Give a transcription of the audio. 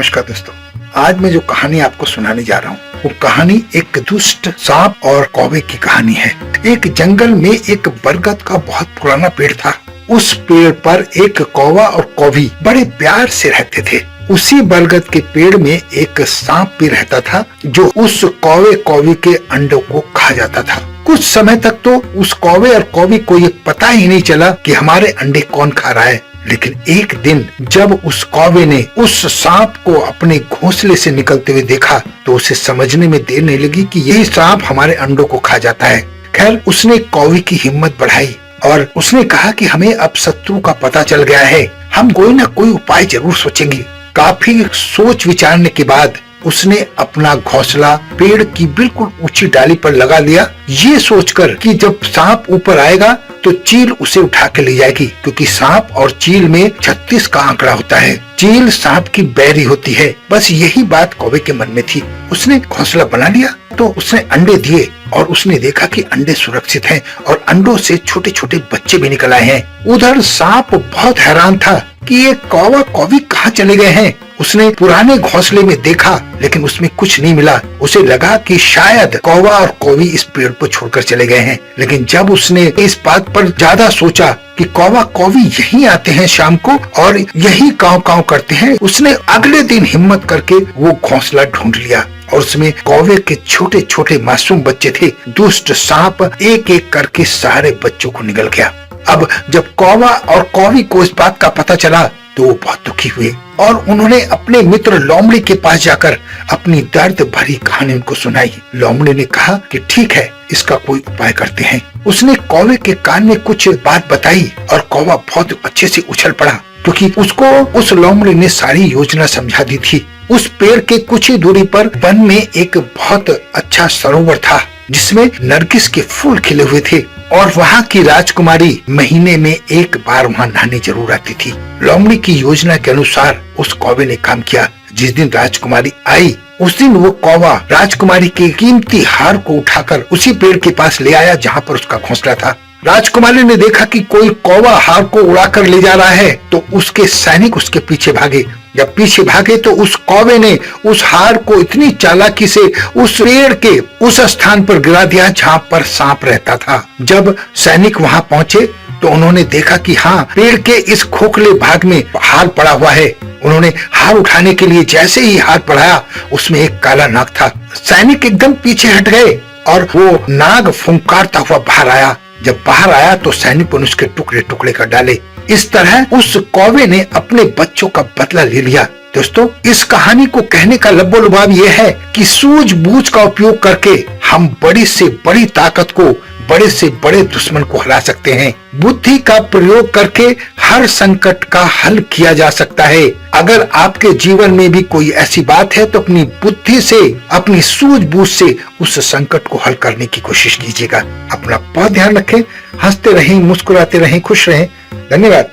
नमस्कार दोस्तों, आज मैं जो कहानी आपको सुनाने जा रहा हूँ वो कहानी एक दुष्ट सांप और कौवे की कहानी है। एक जंगल में एक बरगद का बहुत पुराना पेड़ था। उस पेड़ पर एक कौवा और कौवी बड़े प्यार से रहते थे। उसी बरगद के पेड़ में एक सांप भी रहता था जो उस कौवे कौवी के अंडों को खा जाता था। कुछ समय तक तो उस कौवे और कौवी को ये पता ही नहीं चला कि हमारे अंडे कौन खा रहा है। लेकिन एक दिन जब उस कौवे ने उस सांप को अपने घोंसले से निकलते हुए देखा तो उसे समझने में देर नहीं लगी कि यही सांप हमारे अंडों को खा जाता है। खैर, उसने कौवे की हिम्मत बढ़ाई और उसने कहा कि हमें अब शत्रु का पता चल गया है, हम कोई न कोई उपाय जरूर सोचेंगे। काफी सोच विचारने के बाद उसने अपना घोंसला पेड़ की बिल्कुल ऊंची डाली पर लगा लिया, ये सोचकर कि जब सांप ऊपर आएगा तो चील उसे उठा के ले जाएगी, क्योंकि सांप और चील में 36 का आंकड़ा होता है। चील सांप की बैरी होती है। बस यही बात कौवे के मन में थी। उसने घोंसला बना लिया तो उसने अंडे दिए और उसने देखा कि अंडे सुरक्षित हैं और अंडों से छोटे छोटे बच्चे भी निकल आए हैं। उधर सांप बहुत हैरान था कि ये कौवा कौवी कहाँ चले गए हैं। उसने पुराने घोंसले में देखा लेकिन उसमें कुछ नहीं मिला। उसे लगा कि शायद कौवा और कौवी इस पेड़ को छोड़कर चले गए हैं। लेकिन जब उसने इस बात पर ज्यादा सोचा कि कौवा कौवी यहीं आते हैं शाम को और यही काव काव करते हैं, उसने अगले दिन हिम्मत करके वो घोंसला ढूंढ लिया और उसमें कौवे के छोटे छोटे मासूम बच्चे थे। दुष्ट सांप एक एक करके सारे बच्चों को निगल गया। अब जब कौवा और कौवी को इस बात का पता चला तो वो बहुत दुखी हुए और उन्होंने अपने मित्र लोमड़ी के पास जाकर अपनी दर्द भरी कहानी उनको सुनाई। लोमड़ी ने कहा कि ठीक है, इसका कोई उपाय करते हैं। उसने कौवे के कान में कुछ बात बताई और कौवा बहुत अच्छे से उछल पड़ा, क्योंकि उसको उस लोमड़ी ने सारी योजना समझा दी थी। उस पेड़ के कुछ ही दूरी पर वन में एक बहुत अच्छा सरोवर था जिसमें नरगिस के फूल खिले हुए थे और वहाँ की राजकुमारी महीने में एक बार वहाँ नहाने जरूर आती थी। लोमड़ी की योजना के अनुसार उस कौवे ने काम किया। जिस दिन राजकुमारी आई उस दिन वो कौवा राजकुमारी के कीमती हार को उठाकर उसी पेड़ के पास ले आया जहाँ पर उसका घोंसला था। राजकुमारी ने देखा कि कोई कौवा हार को उड़ाकर ले जा रहा है तो उसके सैनिक उसके पीछे भागे। जब पीछे भागे तो उस कौवे ने उस हार को इतनी चालाकी से उस पेड़ के उस स्थान पर गिरा दिया जहाँ पर सांप रहता था। जब सैनिक वहाँ पहुँचे तो उन्होंने देखा कि हाँ, पेड़ के इस खोखले भाग में हार पड़ा हुआ है। उन्होंने हार उठाने के लिए जैसे ही हाथ बढ़ाया उसमें एक काला नाग था। सैनिक एकदम पीछे हट गए और वो नाग फुंकारता हुआ बाहर आया। जब बाहर आया तो सैनिकों ने उसके टुकड़े टुकड़े कर डाले। इस तरह उस कौवे ने अपने बच्चों का बदला ले लिया। दोस्तों, इस कहानी को कहने का लब्बो-लुभाव ये है कि सूझबूझ का उपयोग करके हम बड़ी से बड़ी ताकत को, बड़े से बड़े दुश्मन को हरा सकते हैं। बुद्धि का प्रयोग करके हर संकट का हल किया जा सकता है। अगर आपके जीवन में भी कोई ऐसी बात है तो अपनी बुद्धि से, अपनी सूझबूझ से उस संकट को हल करने की कोशिश कीजिएगा। अपना बहुत ध्यान रखें, हंसते रहें, मुस्कुराते रहें, खुश रहें। धन्यवाद।